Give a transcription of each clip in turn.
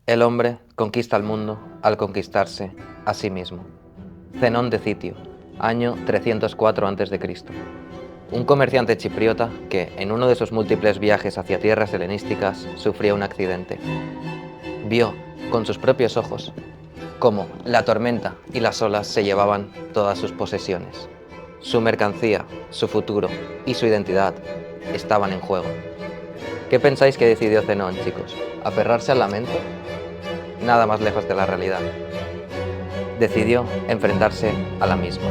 El hombre conquista el mundo al conquistarse a sí mismo. Zenón de Citio, año 304 a.C. Un comerciante chipriota que, en uno de sus múltiples viajes hacia tierras helenísticas, sufrió un accidente. Vio, con sus propios ojos, cómo la tormenta y las olas se llevaban todas sus posesiones. Su mercancía, su futuro y su identidad estaban en juego. ¿Qué pensáis que decidió Zenón, chicos? ¿Aferrarse al lamento? Nada más lejos de la realidad. Decidió enfrentarse a la misma.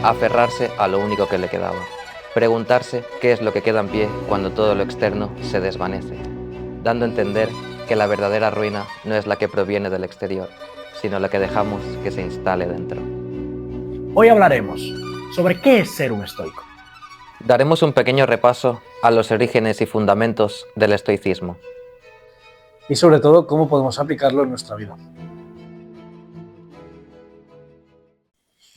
Aferrarse a lo único que le quedaba. Preguntarse qué es lo que queda en pie cuando todo lo externo se desvanece, dando a entender que la verdadera ruina no es la que proviene del exterior, sino la que dejamos que se instale dentro. Hoy hablaremos sobre qué es ser un estoico. Daremos un pequeño repaso a los orígenes y fundamentos del estoicismo. Y sobre todo, cómo podemos aplicarlo en nuestra vida.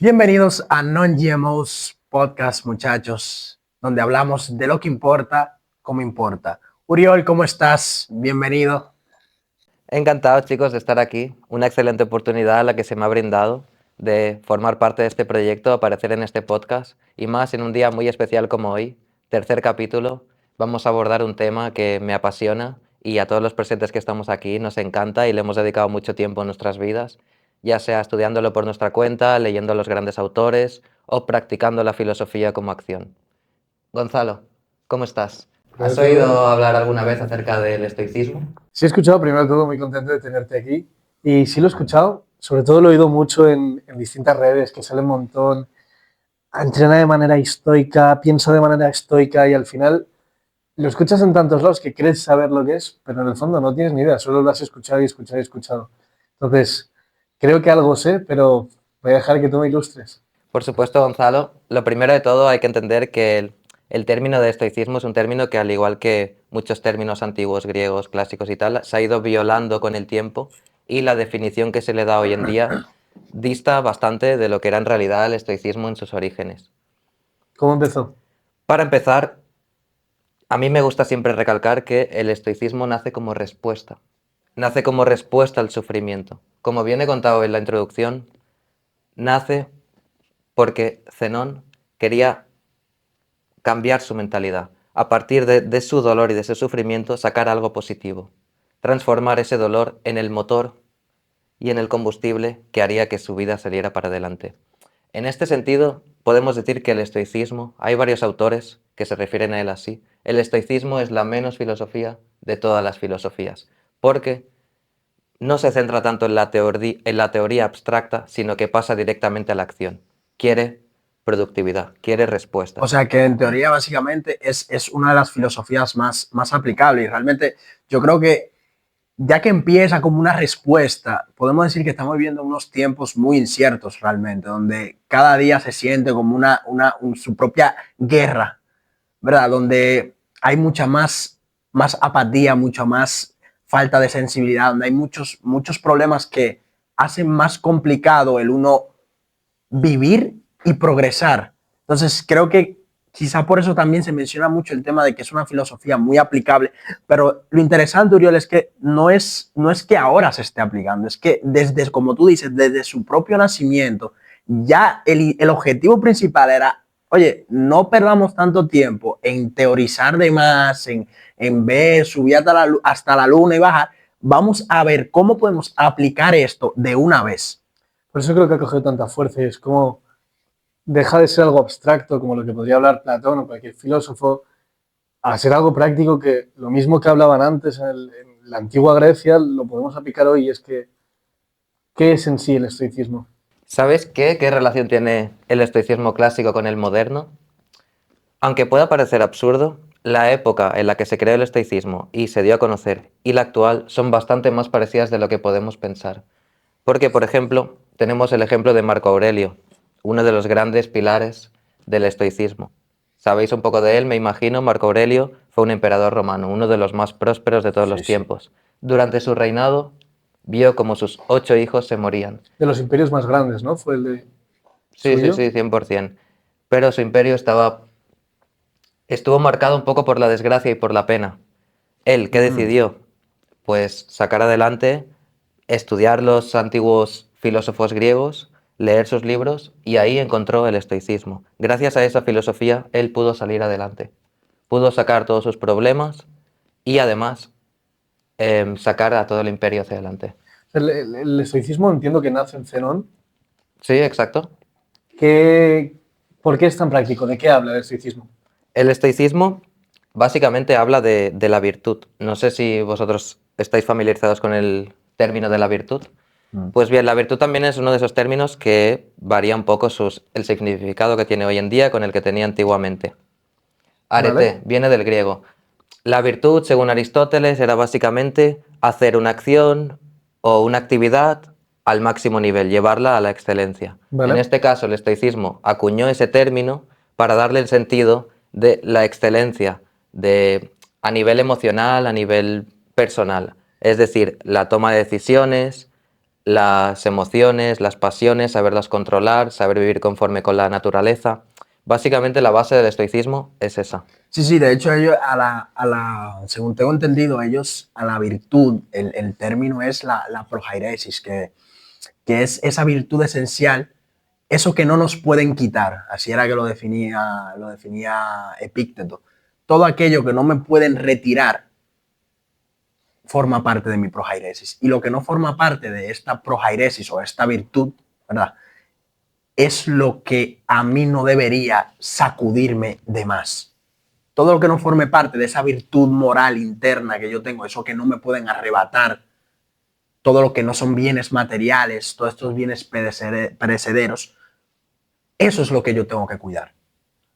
Bienvenidos a Non-GMOs Podcast, muchachos, donde hablamos de lo que importa, como importa. Uriol, ¿cómo estás? Bienvenido. Encantado, chicos, de estar aquí. Una excelente oportunidad la que se me ha brindado de formar parte de este proyecto, aparecer en este podcast y más en un día muy especial como hoy, tercer capítulo. Vamos a abordar un tema que me apasiona y a todos los presentes que estamos aquí nos encanta y le hemos dedicado mucho tiempo en nuestras vidas, ya sea estudiándolo por nuestra cuenta, leyendo a los grandes autores o practicando la filosofía como acción. Gonzalo, ¿cómo estás? ¿Has oído hablar alguna vez acerca del estoicismo? Sí he escuchado, primero de todo, muy contento de tenerte aquí. Y sí lo he escuchado, sobre todo lo he oído mucho en distintas redes, que sale un montón. Entrena de manera estoica, piensa de manera estoica y al final lo escuchas en tantos lados que crees saber lo que es, pero en el fondo no tienes ni idea, solo lo has escuchado y escuchado y escuchado. Entonces, creo que algo sé, pero voy a dejar que tú me ilustres. Por supuesto, Gonzalo. Lo primero de todo hay que entender que el término de estoicismo es un término que, al igual que muchos términos antiguos, griegos, clásicos y tal, se ha ido violando con el tiempo y la definición que se le da hoy en día dista bastante de lo que era en realidad el estoicismo en sus orígenes. ¿Cómo empezó? Para empezar, a mí me gusta siempre recalcar que el estoicismo nace como respuesta. Nace como respuesta al sufrimiento. Como bien he contado en la introducción, nace porque Zenón quería cambiar su mentalidad, a partir de su dolor y de ese sufrimiento sacar algo positivo, transformar ese dolor en el motor y en el combustible que haría que su vida saliera para adelante. En este sentido, podemos decir que el estoicismo, hay varios autores que se refieren a él así, el estoicismo es la menos filosofía de todas las filosofías, porque no se centra tanto en la teoría abstracta, sino que pasa directamente a la acción. Quiere productividad, quiere respuestas. O sea que en teoría básicamente es una de las filosofías más aplicables y realmente yo creo que ya que empieza como una respuesta, podemos decir que estamos viviendo unos tiempos muy inciertos realmente, donde cada día se siente como su propia guerra, ¿verdad? Donde hay mucha más apatía, mucha más falta de sensibilidad, donde hay muchos problemas que hacen más complicado el uno vivir y progresar. Entonces, creo que quizá por eso también se menciona mucho el tema de que es una filosofía muy aplicable, pero lo interesante, Uriol, es que no es que ahora se esté aplicando, es que desde, como tú dices, desde su propio nacimiento, ya el objetivo principal era, oye, no perdamos tanto tiempo en teorizar de más, en ver, subir hasta la luna y bajar, vamos a ver cómo podemos aplicar esto de una vez. Por eso creo que ha cogido tanta fuerza y es como deja de ser algo abstracto, como lo que podría hablar Platón o cualquier filósofo, a ser algo práctico que lo mismo que hablaban antes en la antigua Grecia lo podemos aplicar hoy. Es que, ¿qué es en sí el estoicismo? ¿Sabes qué? ¿Qué relación tiene el estoicismo clásico con el moderno? Aunque pueda parecer absurdo, la época en la que se creó el estoicismo y se dio a conocer y la actual son bastante más parecidas de lo que podemos pensar. Porque, por ejemplo, tenemos el ejemplo de Marco Aurelio, uno de los grandes pilares del estoicismo. ¿Sabéis un poco de él? Me imagino. Marco Aurelio fue un emperador romano, uno de los más prósperos de todos los tiempos. Durante su reinado, vio como sus 8 hijos se morían. De los imperios más grandes, ¿no? Fue el de Sí, suyo. 100%. Pero su imperio estuvo marcado un poco por la desgracia y por la pena. Él, ¿qué decidió? Pues sacar adelante, estudiar los antiguos filósofos griegos, leer sus libros y ahí encontró el estoicismo. Gracias a esa filosofía él pudo salir adelante, pudo sacar todos sus problemas y además sacar a todo el imperio hacia adelante. El estoicismo entiendo que nace en Zenón. Sí, exacto. ¿Por qué es tan práctico? ¿De qué habla el estoicismo? El estoicismo básicamente habla de la virtud. No sé si vosotros estáis familiarizados con el término de la virtud. Pues bien, la virtud también es uno de esos términos que varía un poco el significado que tiene hoy en día con el que tenía antiguamente. Arete Vale. viene del griego. La virtud, según Aristóteles, era básicamente hacer una acción o una actividad al máximo nivel, llevarla a la excelencia. Vale. En este caso, el estoicismo acuñó ese término para darle el sentido de la excelencia a nivel emocional, a nivel personal. Es decir, la toma de decisiones, las emociones, las pasiones, saberlas controlar, saber vivir conforme con la naturaleza. Básicamente la base del estoicismo es esa. Sí, de hecho ellos según tengo entendido, ellos a la virtud, el término es la progeiresis, que es esa virtud esencial, eso que no nos pueden quitar, así era que lo definía Epícteto. Todo aquello que no me pueden retirar forma parte de mi progeiresis. Y lo que no forma parte de esta progeiresis o esta virtud, ¿verdad?, es lo que a mí no debería sacudirme de más. Todo lo que no forme parte de esa virtud moral interna que yo tengo, eso que no me pueden arrebatar, todo lo que no son bienes materiales, todos estos bienes perecederos, eso es lo que yo tengo que cuidar.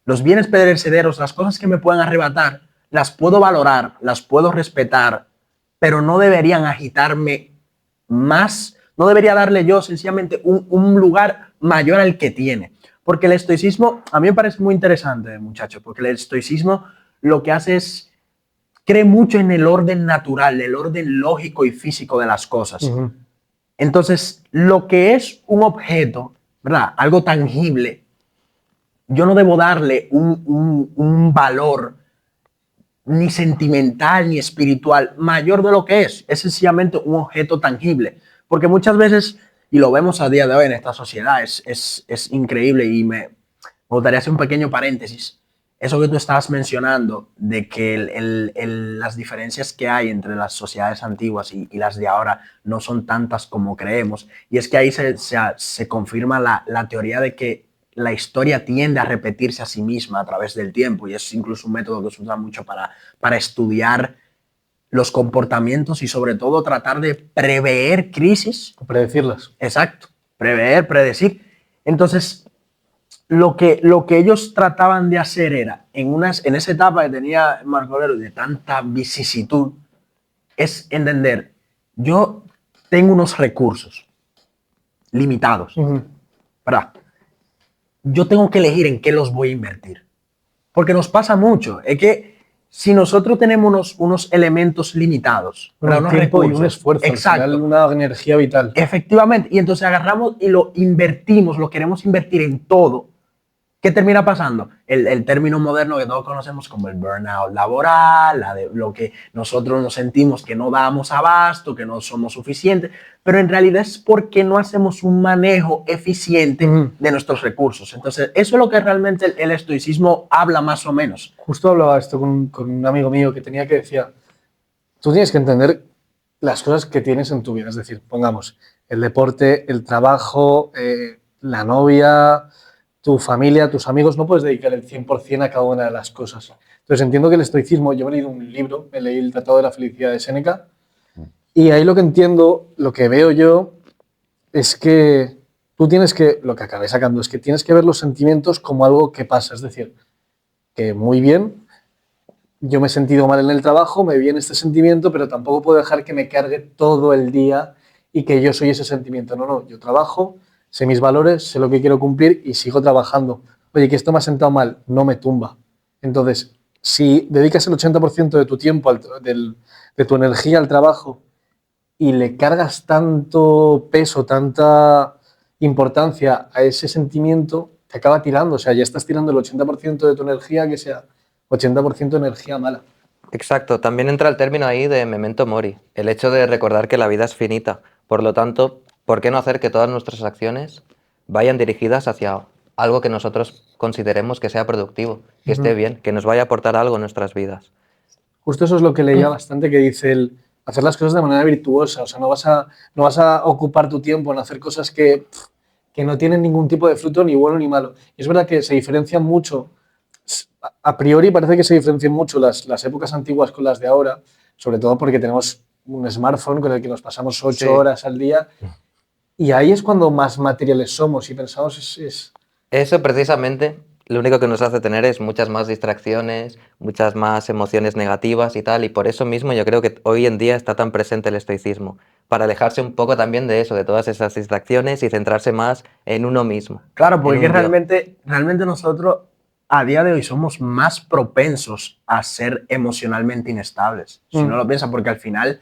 Los bienes perecederos, las cosas que me puedan arrebatar, las puedo valorar, las puedo respetar, pero no deberían agitarme más, no debería darle yo sencillamente un lugar mayor al que tiene. Porque el estoicismo, a mí me parece muy interesante, muchachos, porque el estoicismo lo que hace es, cree mucho en el orden natural, el orden lógico y físico de las cosas. Uh-huh. Entonces, lo que es un objeto, ¿verdad?, algo tangible, yo no debo darle un valor ni sentimental ni espiritual mayor de lo que es sencillamente un objeto tangible. Porque muchas veces, y lo vemos a día de hoy en esta sociedad, es increíble, y me gustaría hacer un pequeño paréntesis. Eso que tú estabas mencionando, de que las diferencias que hay entre las sociedades antiguas y las de ahora no son tantas como creemos, y es que ahí se confirma la teoría de que la historia tiende a repetirse a sí misma a través del tiempo, y es incluso un método que se usa mucho para estudiar los comportamientos y sobre todo tratar de prever crisis. O predecirlas. Exacto, prever, predecir. Entonces, lo que ellos trataban de hacer era, en esa etapa que tenía Marco Aurelio de tanta vicisitud, es entender, yo tengo unos recursos limitados, ¿verdad? Yo tengo que elegir en qué los voy a invertir. Porque nos pasa mucho. Es que si nosotros tenemos unos elementos limitados, un tiempo y un esfuerzo, exacto, al final una energía vital. Efectivamente. Y entonces agarramos y lo invertimos, lo queremos invertir en todo. ¿Qué termina pasando? El término moderno que todos conocemos como el burnout laboral, lo que nosotros nos sentimos que no damos abasto, que no somos suficientes, pero en realidad es porque no hacemos un manejo eficiente de nuestros recursos. Entonces, eso es lo que realmente el estoicismo habla más o menos. Justo hablaba esto con un amigo mío que tenía que decía, tú tienes que entender las cosas que tienes en tu vida, es decir, pongamos el deporte, el trabajo, la novia, tu familia, tus amigos, no puedes dedicar el 100% a cada una de las cosas. Entonces entiendo que el estoicismo, yo me he leído un libro, me leí el Tratado de la Felicidad de Séneca, y ahí lo que entiendo, lo que veo yo, es que tú tienes que, lo que acabé sacando, es que tienes que ver los sentimientos como algo que pasa, es decir, que muy bien, yo me he sentido mal en el trabajo, me viene este sentimiento, pero tampoco puedo dejar que me cargue todo el día y que yo soy ese sentimiento. No, yo trabajo, sé mis valores, sé lo que quiero cumplir y sigo trabajando. Oye, que esto me ha sentado mal, no me tumba. Entonces, si dedicas el 80% de tu tiempo, de tu energía al trabajo y le cargas tanto peso, tanta importancia a ese sentimiento, te acaba tirando. O sea, ya estás tirando el 80% de tu energía que sea 80% energía mala. Exacto, también entra el término ahí de memento mori, el hecho de recordar que la vida es finita. Por lo tanto, ¿por qué no hacer que todas nuestras acciones vayan dirigidas hacia algo que nosotros consideremos que sea productivo, que esté Ujú. bien, que nos vaya a aportar algo en nuestras vidas? Justo eso es lo que leía bastante, que dice el hacer las cosas de manera virtuosa. O sea, no vas a ocupar tu tiempo en hacer cosas que no tienen ningún tipo de fruto, ni bueno ni malo. Y es verdad que se diferencian mucho. A priori parece que se diferencian mucho las épocas antiguas con las de ahora, sobre todo porque tenemos un smartphone con el que nos pasamos 8 horas al día. Y ahí es cuando más materiales somos y pensamos Eso precisamente lo único que nos hace tener es muchas más distracciones, muchas más emociones negativas y tal, y por eso mismo yo creo que hoy en día está tan presente el estoicismo, para alejarse un poco también de eso, de todas esas distracciones y centrarse más en uno mismo, Claro, en porque es que un yo. realmente nosotros a día de hoy somos más propensos a ser emocionalmente inestables. Si no Mm, lo piensas, porque al final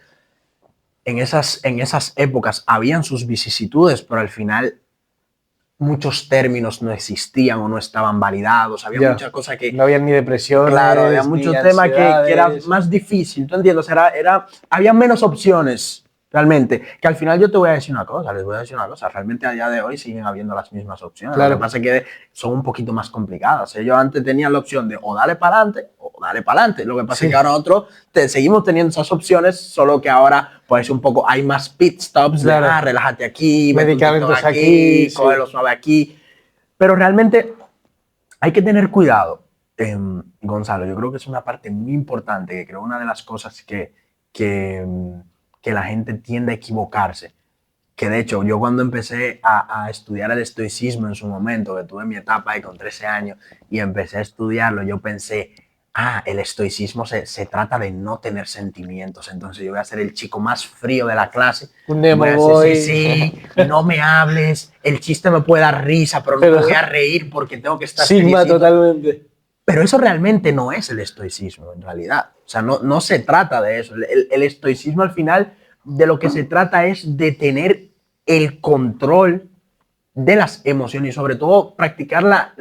en esas épocas habían sus vicisitudes, pero al final muchos términos no existían o no estaban validados. Había ya. muchas cosas que, No había ni claro, había depresiones, ni muchos temas que era ansiedades. más difícil, ¿tú entiendes? Había menos opciones, realmente. Que al final yo te voy a decir una cosa, les voy a decir una cosa, realmente a día de hoy siguen habiendo las mismas opciones. Lo que Claro, pasa es que son un poquito más complicadas. Ellos antes tenían la opción de o dale para adelante o dale para adelante. Lo que pasa es que sí, ahora nosotros seguimos teniendo esas opciones, solo que ahora pues un poco hay más pit stops de, claro. relájate aquí, vete un TikTok Medicamentos aquí, aquí, sí. cógelo suave aquí. Pero realmente hay que tener cuidado, Gonzalo. Yo creo que es una parte muy importante, que creo una de las cosas que la gente tiende a equivocarse. Que de hecho, yo cuando empecé a estudiar el estoicismo en su momento, que tuve mi etapa ahí con 13 años y empecé a estudiarlo, yo pensé, el estoicismo se trata de no tener sentimientos. Entonces yo voy a ser el chico más frío de la clase Un y voy a Nemo decir, sí, Boy. sí, no me hables, el chiste me puede dar risa, pero no me Pero voy a reír porque tengo que estar Sigma seriecito. totalmente. Pero eso realmente no es el estoicismo, en realidad. O sea, no se trata de eso. El estoicismo al final de lo que se trata es de tener el control de las emociones y sobre todo practicar la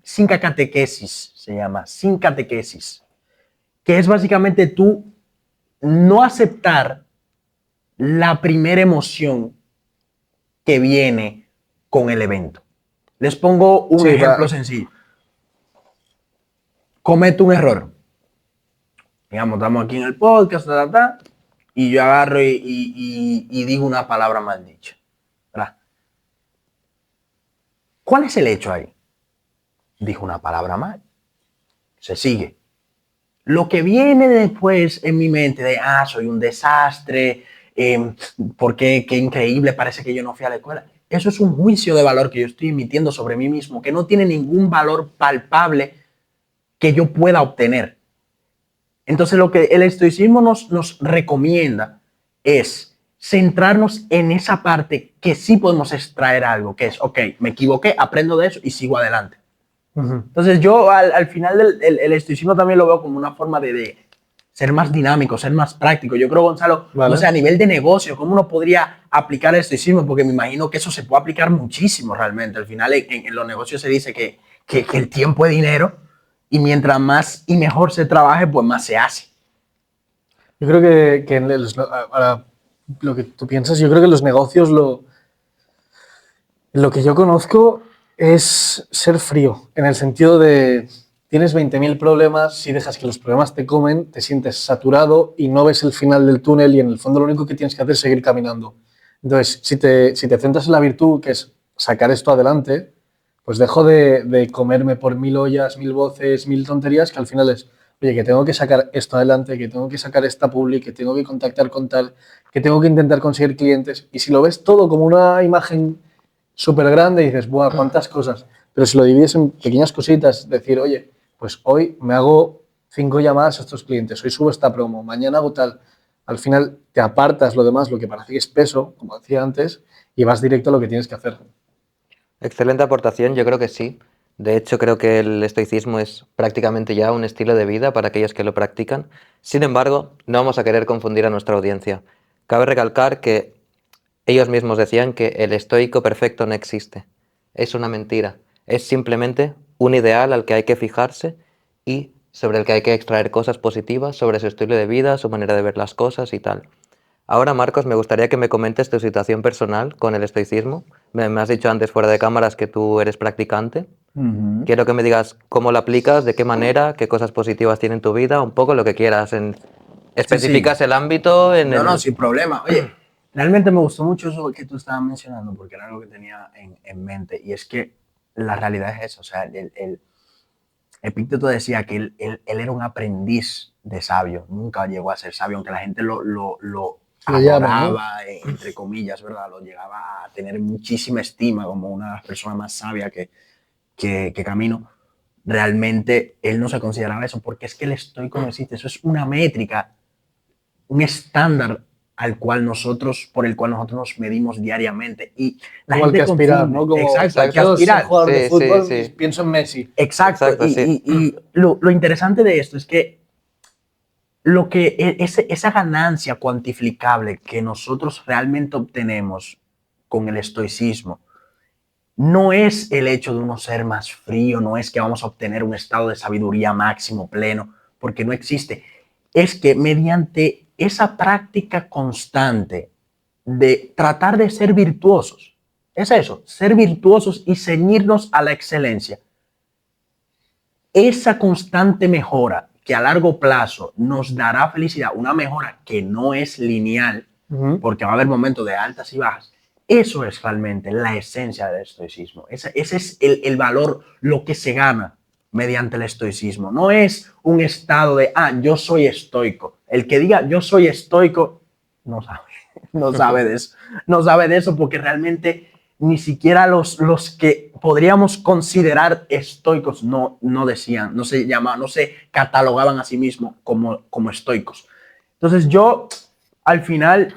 sincacatequesis, se llama, sincatequesis, que es básicamente tú no aceptar la primera emoción que viene con el evento. Les pongo un Sí, ejemplo sencillo. Cometo un error. Digamos, estamos aquí en el podcast, y yo agarro y digo una palabra mal dicha. ¿Verdad? ¿Cuál es el hecho ahí? Dijo una palabra mal. Se sigue. Lo que viene después en mi mente de, soy un desastre, porque qué increíble, parece que yo no fui a la escuela. Eso es un juicio de valor que yo estoy emitiendo sobre mí mismo, que no tiene ningún valor palpable que yo pueda obtener. Entonces lo que el estoicismo nos recomienda es centrarnos en esa parte que sí podemos extraer algo, que es, ok, me equivoqué, aprendo de eso y sigo adelante. Entonces yo al final el estoicismo también lo veo como una forma de ser más dinámico, ser más práctico. Yo creo, Gonzalo, no sé, vale. a nivel de negocio, ¿cómo uno podría aplicar el estoicismo? Porque me imagino que eso se puede aplicar muchísimo realmente. Al final en los negocios se dice que el tiempo es dinero y mientras más y mejor se trabaje, pues más se hace. Yo creo que ahora, lo que tú piensas, yo creo que los negocios lo que yo conozco es ser frío, en el sentido de tienes 20.000 problemas, si dejas que los problemas te comen, te sientes saturado y no ves el final del túnel y en el fondo lo único que tienes que hacer es seguir caminando. Entonces, si te centras en la virtud, que es sacar esto adelante, pues dejo de comerme por 1.000 ollas, 1.000 voces, 1.000 tonterías, que al final es, oye, que tengo que sacar esto adelante, que tengo que sacar esta publi, que tengo que contactar con tal, que tengo que intentar conseguir clientes. Y si lo ves todo como una imagen súper grande y dices, ¡buah, cuántas cosas! Pero si lo divides en pequeñas cositas, decir, oye, pues hoy me hago 5 llamadas a estos clientes, hoy subo esta promo, mañana hago tal. Al final te apartas lo demás, lo que parece que es peso, como decía antes, y vas directo a lo que tienes que hacer. Excelente aportación, yo creo que sí. De hecho, creo que el estoicismo es prácticamente ya un estilo de vida para aquellos que lo practican. Sin embargo, no vamos a querer confundir a nuestra audiencia. Cabe recalcar que ellos mismos decían que el estoico perfecto no existe. Es una mentira. Es simplemente un ideal al que hay que fijarse y sobre el que hay que extraer cosas positivas sobre su estilo de vida, su manera de ver las cosas y tal. Ahora, Marcos, me gustaría que me comentes tu situación personal con el estoicismo. Me has dicho antes fuera de cámaras que tú eres practicante. Ujú. Quiero que me digas cómo lo aplicas, de qué manera, qué cosas positivas tiene en tu vida, un poco lo que quieras. Sí, sí. Especificas el ámbito en No, no, el... sin problema. Oye, realmente me gustó mucho eso que tú estabas mencionando porque era algo que tenía en mente y es que la realidad es eso, o sea, Epicteto decía que él era un aprendiz de sabio, nunca llegó a ser sabio, aunque la gente lo Lo llama, ¿no? adoraba, entre comillas, ¿verdad? Lo llegaba a tener muchísima estima como una de las personas más sabias que camino. Realmente él no se consideraba eso porque es que el estoico no existe, eso es una métrica, un estándar por el cual nosotros nos medimos diariamente y la Como al que gente aspirar, confunde, ¿no? Como exacto, hay que quiero ser aspirar. jugador de Sí, sí, fútbol, sí. pienso en Messi. Exacto, Exacto, sí. y lo interesante de esto es que esa ganancia cuantificable que nosotros realmente obtenemos con el estoicismo no es el hecho de uno ser más frío, no es que vamos a obtener un estado de sabiduría máximo, pleno, porque no existe. Es que mediante esa práctica constante de tratar de ser virtuosos, es eso, ser virtuosos y ceñirnos a la excelencia, esa constante mejora que a largo plazo nos dará felicidad, una mejora que no es lineal, Ujú. porque va a haber momentos de altas y bajas, eso es realmente la esencia del estoicismo. Ese es el valor, lo que se gana mediante el estoicismo. No es un estado de, yo soy estoico. El que diga yo soy estoico, no sabe, no sabe de eso. No sabe de eso porque realmente ni siquiera los que podríamos considerar estoicos no decían, no se llamaban, no se catalogaban a sí mismos como estoicos. Entonces yo, al final,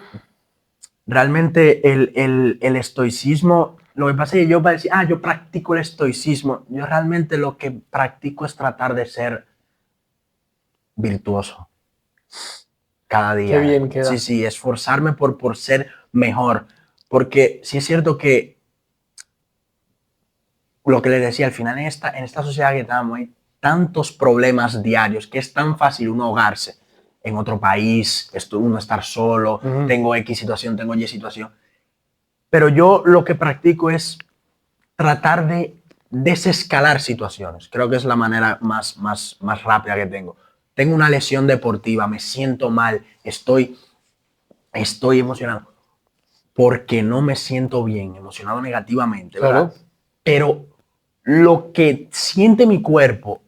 realmente el estoicismo, lo que pasa es que yo para decir, yo practico el estoicismo, yo realmente lo que practico es tratar de ser virtuoso cada Qué día. bien Sí, queda. sí, esforzarme por ser mejor, porque sí es cierto que lo que les decía, al final en esta sociedad que estamos hay tantos problemas diarios que es tan fácil uno ahogarse en otro país, uno estar solo, Ujú. tengo X situación, tengo Y situación. Pero yo lo que practico es tratar de desescalar situaciones. Creo que es la manera más rápida que tengo. Tengo una lesión deportiva, me siento mal, estoy emocionado porque no me siento bien, emocionado negativamente, ¿verdad? Claro, Pero lo que siente mi cuerpo,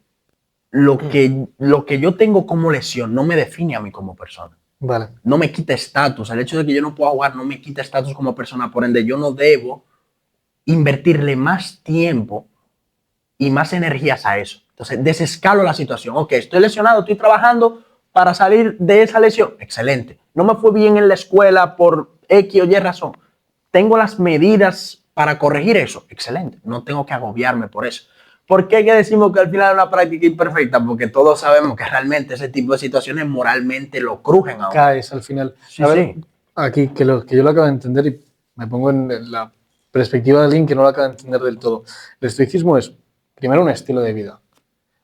lo que yo tengo como lesión, no me define a mí como persona. vale. No me quita estatus. El hecho de que yo no pueda jugar no me quita estatus como persona. Por ende, yo no debo invertirle más tiempo y más energías a eso. Entonces, desescalo la situación. Ok, estoy lesionado, estoy trabajando para salir de esa lesión. Excelente. No me fue bien en la escuela por X o Y razón. Tengo las medidas para corregir eso. Excelente. No tengo que agobiarme por eso. ¿Por qué decimos que al final es una práctica imperfecta? Porque todos sabemos que realmente ese tipo de situaciones moralmente lo crujen a uno. Caes al final. Sí, A ver, sí. aquí, que yo lo acabo de entender y me pongo en la perspectiva de alguien que no lo acaba de entender del todo. El estoicismo es, primero, un estilo de vida.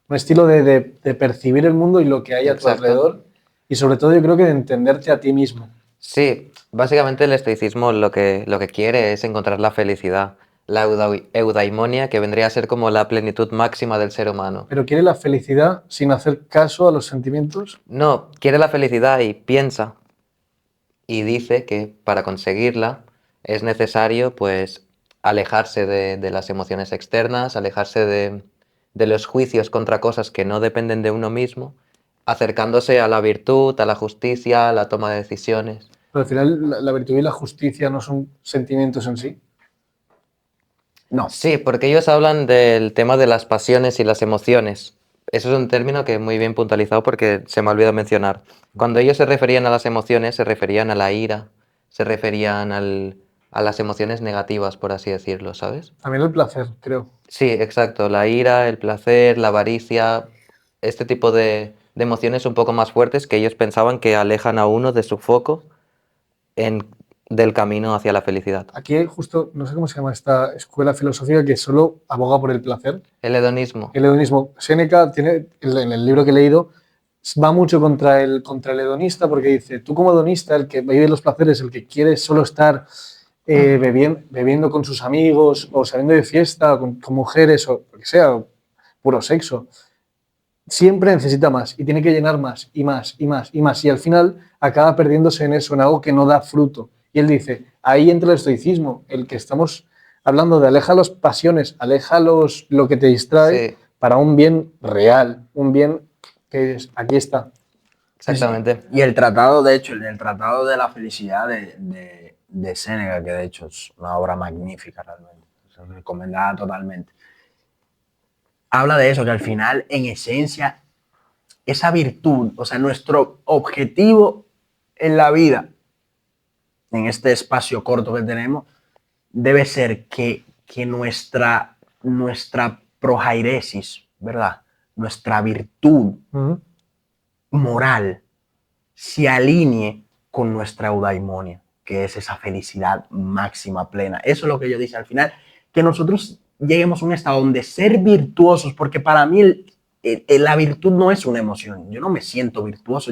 Un estilo de percibir el mundo y lo que hay a tu Exacto. alrededor. Y sobre todo, yo creo que de entenderte a ti mismo. Sí, básicamente el estoicismo lo que quiere es encontrar la felicidad, la eudaimonia, que vendría a ser como la plenitud máxima del ser humano. Pero quiere la felicidad sin hacer caso a los sentimientos. No, quiere la felicidad y piensa y dice que para conseguirla es necesario pues alejarse de las emociones externas, alejarse de los juicios contra cosas que no dependen de uno mismo, acercándose a la virtud, a la justicia, a la toma de decisiones. Pero al final, la virtud y la justicia no son sentimientos en sí. No. Sí, porque ellos hablan del tema de las pasiones y las emociones. Eso es un término que muy bien puntualizado porque se me ha olvidado mencionar. Cuando ellos se referían a las emociones, se referían a la ira, se referían a las emociones negativas, por así decirlo, ¿sabes? También el placer, creo. Sí, exacto. La ira, el placer, la avaricia, este tipo de emociones un poco más fuertes que ellos pensaban que alejan a uno de su foco en del camino hacia la felicidad. Aquí justo, no sé cómo se llama esta escuela filosófica que solo aboga por el placer. El hedonismo. El hedonismo. Séneca tiene, en el libro que he leído, va mucho contra el hedonista porque dice, tú como hedonista, el que vive los placeres, el que quiere solo estar bebiendo con sus amigos o saliendo de fiesta con mujeres o lo que sea, o puro sexo, siempre necesita más y tiene que llenar más y más y más y más y al final acaba perdiéndose en eso, en algo que no da fruto. Y él dice, ahí entra el estoicismo, el que estamos hablando de aleja las pasiones, aleja lo que te distrae Sí, para un bien real, un bien que es, aquí está. exactamente. Y el tratado, de hecho, el tratado de la felicidad de Séneca, que de hecho es una obra magnífica realmente, es recomendada totalmente. Habla de eso, que al final, en esencia, esa virtud, o sea, nuestro objetivo en la vida, en este espacio corto que tenemos, debe ser que nuestra prohairesis, ¿verdad? Nuestra virtud moral se alinee con nuestra eudaimonia, que es esa felicidad máxima, plena. Eso es lo que yo dije al final, que nosotros lleguemos a un estado donde ser virtuosos, porque para mí la virtud no es una emoción. Yo no me siento virtuoso,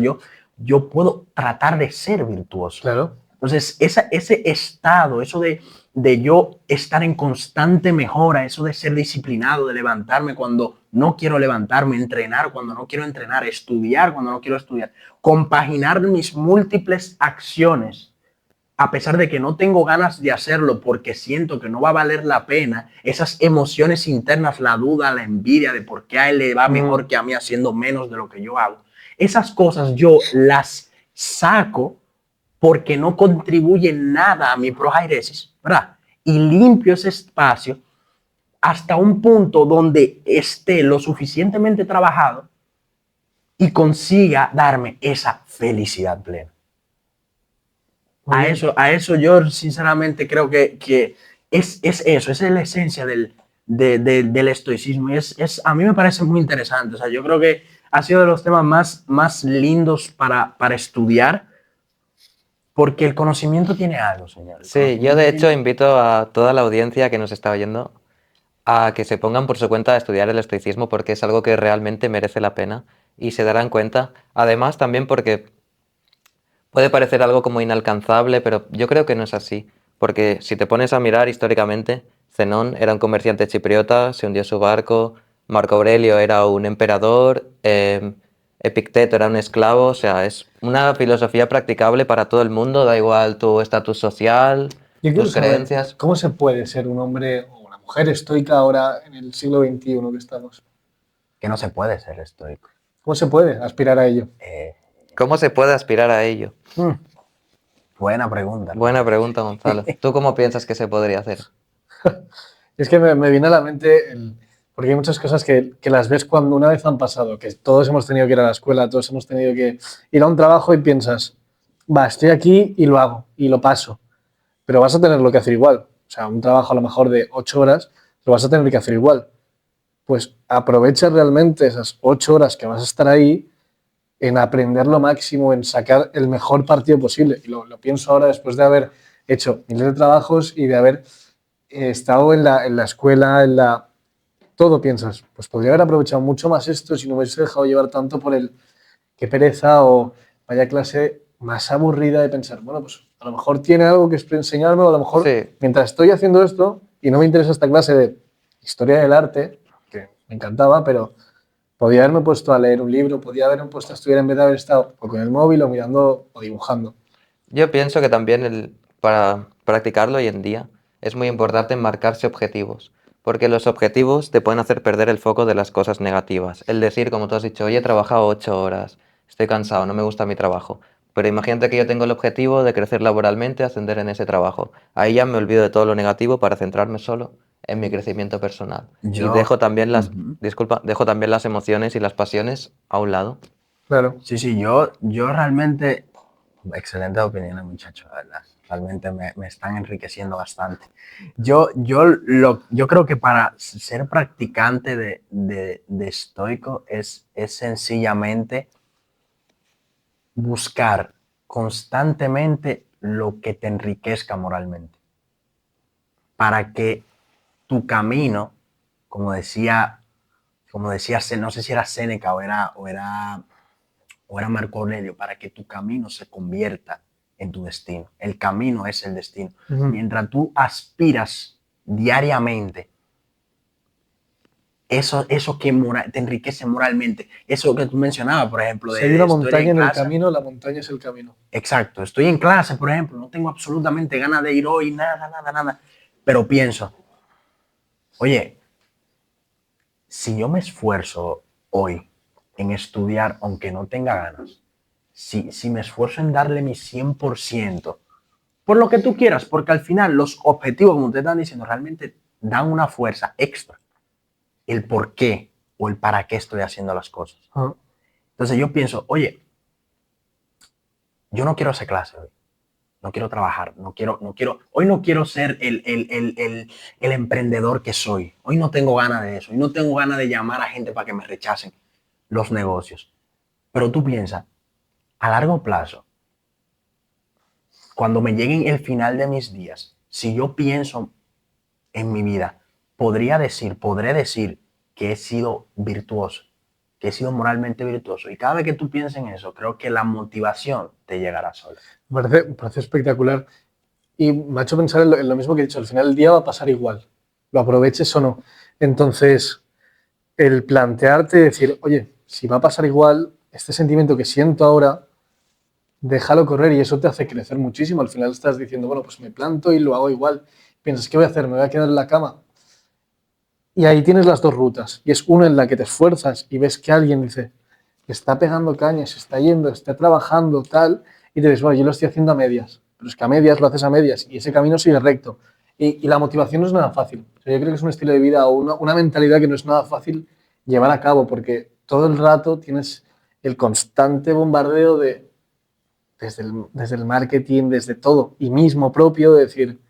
yo puedo tratar de ser virtuoso. Claro. Entonces, ese estado, eso de yo estar en constante mejora, eso de ser disciplinado, de levantarme cuando no quiero levantarme, entrenar cuando no quiero entrenar, estudiar cuando no quiero estudiar, compaginar mis múltiples acciones, a pesar de que no tengo ganas de hacerlo porque siento que no va a valer la pena, esas emociones internas, la duda, la envidia de por qué a él le va mejor que a mí haciendo menos de lo que yo hago, esas cosas yo las saco porque no contribuye nada a mi prohairesis, ¿verdad? Y limpio ese espacio hasta un punto donde esté lo suficientemente trabajado y consiga darme esa felicidad plena. A eso yo sinceramente creo que es eso, esa es la esencia del estoicismo. Y a mí me parece muy interesante. O sea, yo creo que ha sido de los temas más lindos para estudiar, porque el conocimiento tiene algo, señor. Sí, yo de hecho invito a toda la audiencia que nos está oyendo a que se pongan por su cuenta a estudiar el estoicismo porque es algo que realmente merece la pena y se darán cuenta. Además, también porque puede parecer algo como inalcanzable, pero yo creo que no es así. Porque si te pones a mirar históricamente, Zenón era un comerciante chipriota, se hundió su barco, Marco Aurelio era un emperador, Epicteto era un esclavo, o sea, es una filosofía practicable para todo el mundo, da igual tu estatus social, Yo quiero tus saber creencias. cómo se puede ser un hombre o una mujer estoica ahora en el siglo XXI que estamos. Que no se puede ser estoico. ¿Cómo se puede aspirar a ello? ¿Cómo se puede aspirar a ello? Buena pregunta. Buena pregunta, Gonzalo. ¿Tú cómo piensas que se podría hacer? Es que me viene a la mente, porque hay muchas cosas que las ves cuando una vez han pasado, que todos hemos tenido que ir a la escuela, todos hemos tenido que ir a un trabajo y piensas, va, estoy aquí y lo hago, y lo paso, pero vas a tenerlo que hacer igual. O sea, un trabajo a lo mejor de 8 horas, lo vas a tener que hacer igual. Pues aprovecha realmente esas 8 horas que vas a estar ahí en aprender lo máximo, en sacar el mejor partido posible. Y lo pienso ahora después de haber hecho miles de trabajos y de haber estado en la escuela, todo piensas, pues podría haber aprovechado mucho más esto si no me hubiese dejado llevar tanto por el qué pereza o vaya clase más aburrida de pensar, bueno, pues a lo mejor tiene algo que enseñarme o a lo mejor Sí. mientras estoy haciendo esto y no me interesa esta clase de historia del arte, que me encantaba, pero podía haberme puesto a leer un libro, podía haberme puesto a estudiar en vez de haber estado o con el móvil o mirando o dibujando. Yo pienso que también para practicarlo hoy en día es muy importante marcarse objetivos, porque los objetivos te pueden hacer perder el foco de las cosas negativas. El decir, como tú has dicho, oye, he trabajado 8 horas, estoy cansado, no me gusta mi trabajo. Pero imagínate que yo tengo el objetivo de crecer laboralmente, ascender en ese trabajo. Ahí ya me olvido de todo lo negativo para centrarme solo en mi crecimiento personal. Y dejo también dejo también las emociones y las pasiones a un lado. Claro. Sí, yo realmente, excelente opinión, muchachos, la verdad. Realmente me están enriqueciendo bastante. Yo creo que para ser practicante de estoico es sencillamente buscar constantemente lo que te enriquezca moralmente. Para que tu camino, como decía, no sé si era Séneca o era Marco Aurelio, para que tu camino se convierta en tu destino. El camino es el destino. Mientras tú aspiras diariamente, eso que te enriquece moralmente, eso que tú mencionabas, por ejemplo, Si hay una montaña en el clase, camino, la montaña es el camino. exacto, estoy en clase, por ejemplo, no tengo absolutamente ganas de ir hoy, nada, pero pienso, oye, si yo me esfuerzo hoy en estudiar, aunque no tenga ganas, si me esfuerzo en darle mi 100%, por lo que tú quieras, porque al final los objetivos, como te están diciendo, realmente dan una fuerza extra. El por qué o el para qué estoy haciendo las cosas. Entonces yo pienso, oye, yo no quiero hacer clase hoy, no quiero trabajar, hoy no quiero ser el emprendedor que soy. Hoy no tengo ganas de eso, hoy no tengo ganas de llamar a gente para que me rechacen los negocios. Pero tú piensas, a largo plazo, cuando me lleguen el final de mis días, si yo pienso en mi vida, podré decir que he sido virtuoso, que he sido moralmente virtuoso. Y cada vez que tú piensas en eso, creo que la motivación te llegará sola. Me parece espectacular. Y me ha hecho pensar en lo mismo que he dicho. Al final del día va a pasar igual, lo aproveches o no. Entonces, el plantearte y decir, oye, si va a pasar igual, este sentimiento que siento ahora, déjalo correr y eso te hace crecer muchísimo. Al final estás diciendo, bueno, pues me planto y lo hago igual. Piensas, ¿qué voy a hacer? ¿Me voy a quedar en la cama? Y ahí tienes las dos rutas. Y es una en la que te esfuerzas y ves que alguien dice, está pegando cañas, está yendo, está trabajando, tal, y te dices, bueno, yo lo estoy haciendo a medias. Pero es que a medias lo haces a medias y ese camino sigue recto. Y la motivación no es nada fácil. O sea, yo creo que es un estilo de vida o una mentalidad que no es nada fácil llevar a cabo porque todo el rato tienes el constante bombardeo desde el marketing, desde todo, y mismo propio, de decir,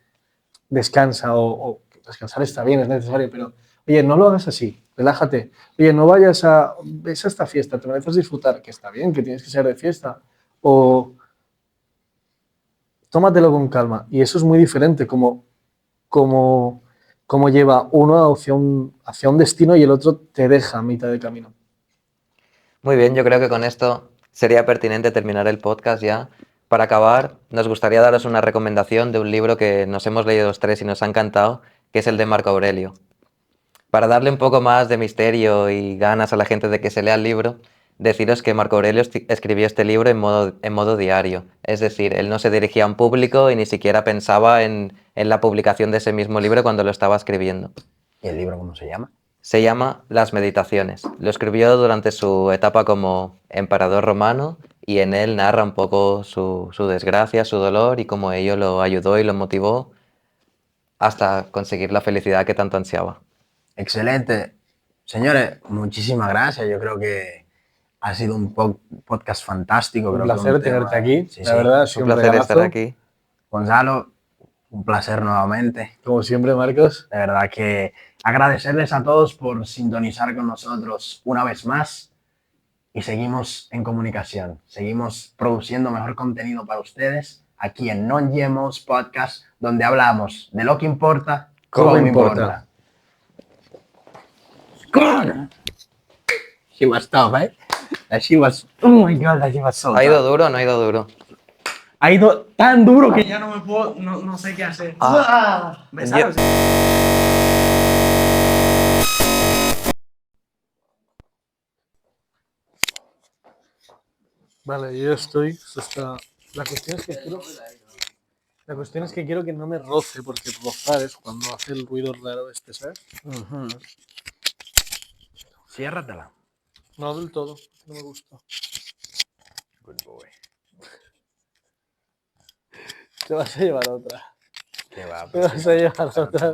descansa o descansar está bien, es necesario, pero oye, no lo hagas así, relájate. Oye, no vayas ves a esta fiesta, te mereces disfrutar, que está bien, que tienes que ser de fiesta, o tómatelo con calma. Y eso es muy diferente, como lleva uno hacia un destino y el otro te deja a mitad de camino. Muy bien, yo creo que con esto sería pertinente terminar el podcast ya. Para acabar, nos gustaría daros una recomendación de un libro que nos hemos leído los tres y nos ha encantado, que es el de Marco Aurelio. Para darle un poco más de misterio y ganas a la gente de que se lea el libro, deciros que Marco Aurelio escribió este libro en modo diario. Es decir, él no se dirigía a un público y ni siquiera pensaba en la publicación de ese mismo libro cuando lo estaba escribiendo. ¿Y el libro cómo se llama? Se llama Las Meditaciones. Lo escribió durante su etapa como emperador romano y en él narra un poco su desgracia, su dolor y cómo ello lo ayudó y lo motivó hasta conseguir la felicidad que tanto ansiaba. Excelente. Señores, muchísimas gracias. Yo creo que ha sido un podcast fantástico. Un Creo que placer tenerte aquí, Sí, la sí. verdad, ha Es un sido un placer estar regalazo. aquí. Gonzalo, un placer nuevamente. Como siempre, Marcos. De verdad que agradecerles a todos por sintonizar con nosotros una vez más y seguimos en comunicación. Seguimos produciendo mejor contenido para ustedes aquí en Non Yemos Podcast, donde hablamos de lo que importa, ¿Cómo como importa? She was tough, eh? She was, oh my God, she was so ¿Ha ido tough. duro o no ha ido duro? Ha ido tan duro que ya no me puedo, no sé qué hacer. ¿Besaron? Vale, yo ya estoy. La cuestión es que quiero que no me roce, porque rozar es cuando hace el ruido raro este, ¿sabes? Ciérratela. No del todo, no me gusta. Good boy. Te vas a llevar otra. Qué va, Te vas a llevar otra.